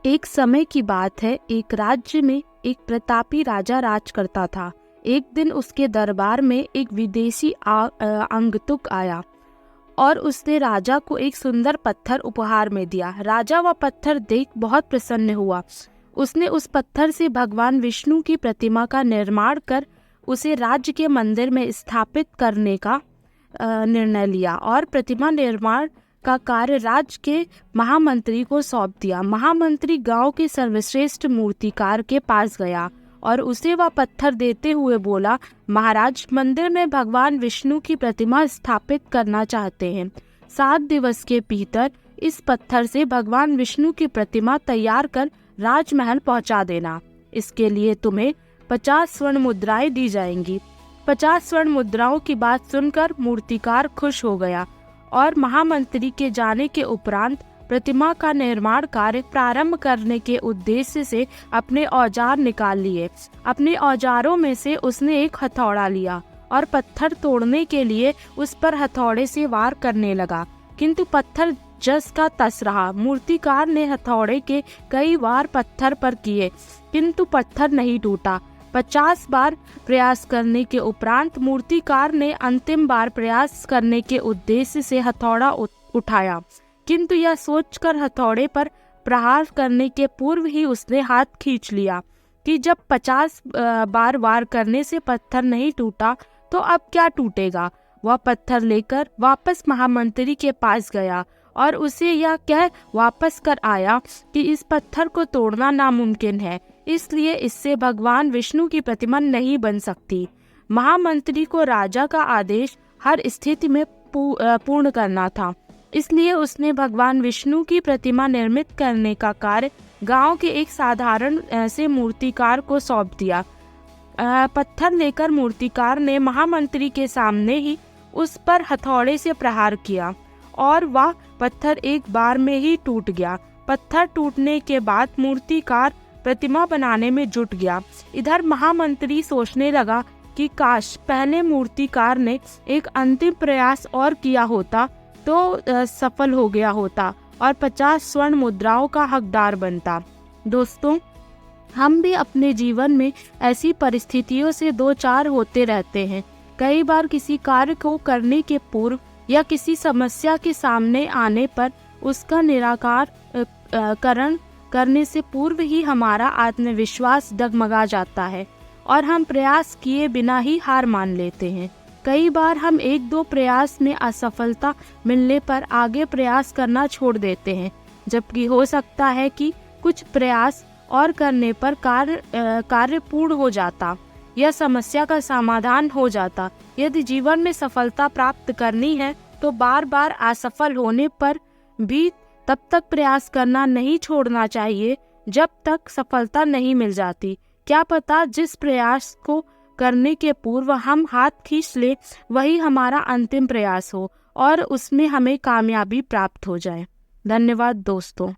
एक समय की बात है, एक राज्य में एक प्रतापी राजा राज करता था। एक दिन उसके दरबार में एक विदेशी अंगतुक आया और उसने राजा को एक सुंदर पत्थर उपहार में दिया। राजा वह पत्थर देख बहुत प्रसन्न हुआ। उसने उस पत्थर से भगवान विष्णु की प्रतिमा का निर्माण कर उसे राज्य के मंदिर में स्थापित करने का निर्णय लिया और प्रतिमा निर्माण का कार्य राज्य के महामंत्री को सौंप दिया। महामंत्री गांव के सर्वश्रेष्ठ मूर्तिकार के पास गया और उसे वह पत्थर देते हुए बोला, महाराज, मंदिर में भगवान विष्णु की प्रतिमा स्थापित करना चाहते हैं। 7 दिवस के भीतर इस पत्थर से भगवान विष्णु की प्रतिमा तैयार कर राजमहल पहुंचा देना। इसके लिए तुम्हें 50 स्वर्ण मुद्राएं दी जाएंगी। 50 स्वर्ण मुद्राओं की बात सुनकर मूर्तिकार खुश हो गया और महामंत्री के जाने के उपरांत प्रतिमा का निर्माण कार्य प्रारंभ करने के उद्देश्य से अपने औजार निकाल लिए। अपने औजारों में से उसने एक हथौड़ा लिया और पत्थर तोड़ने के लिए उस पर हथौड़े से वार करने लगा, किंतु पत्थर जस का तस रहा। मूर्तिकार ने हथौड़े के कई वार पत्थर पर किए, किंतु पत्थर नहीं टूटा। 50 बार प्रयास करने के उपरांत मूर्तिकार ने अंतिम बार प्रयास करने के उद्देश्य से हथौड़ा उठाया, किंतु यह सोचकर हथौड़े पर प्रहार करने के पूर्व ही उसने हाथ खींच लिया कि जब 50 बार वार करने से पत्थर नहीं टूटा तो अब क्या टूटेगा। वह पत्थर लेकर वापस महामंत्री के पास गया और उसे यह कह वापस कर आया कि इस पत्थर को तोड़ना नामुमकिन है, इसलिए इससे भगवान विष्णु की प्रतिमा नहीं बन सकती। महामंत्री को राजा का आदेश हर स्थिति में पूर्ण करना था, इसलिए उसने भगवान विष्णु की प्रतिमा निर्मित करने का कार्य गांव के एक साधारण से मूर्तिकार को सौंप दिया। पत्थर लेकर मूर्तिकार ने महामंत्री के सामने ही उस पर हथौड़े से प्रहार किया और वह पत्थर एक बार में ही टूट गया। पत्थर टूटने के बाद मूर्तिकार प्रतिमा बनाने में जुट गया। इधर महामंत्री सोचने लगा कि काश पहले मूर्तिकार ने एक अंतिम प्रयास और किया होता तो सफल हो गया होता और 50 स्वर्ण मुद्राओं का हकदार बनता। दोस्तों, हम भी अपने जीवन में ऐसी परिस्थितियों से दो चार होते रहते हैं। कई बार किसी कार्य को करने के पूर्व या किसी समस्या के सामने आने पर उसका निराकरण करने से पूर्व ही हमारा आत्मविश्वास डगमगा जाता है और हम प्रयास किए बिना ही हार मान लेते हैं। कई बार हम 1-2 प्रयास में असफलता मिलने पर आगे प्रयास करना छोड़ देते हैं, जबकि हो सकता है कि कुछ प्रयास और करने पर कार्य पूर्ण हो जाता या समस्या का समाधान हो जाता। यदि जीवन में सफलता प्राप्त करनी है तो बार बार असफल होने पर भी तब तक प्रयास करना नहीं छोड़ना चाहिए जब तक सफलता नहीं मिल जाती। क्या पता जिस प्रयास को करने के पूर्व हम हाथ खींच ले वही हमारा अंतिम प्रयास हो और उसमें हमें कामयाबी प्राप्त हो जाए। धन्यवाद दोस्तों।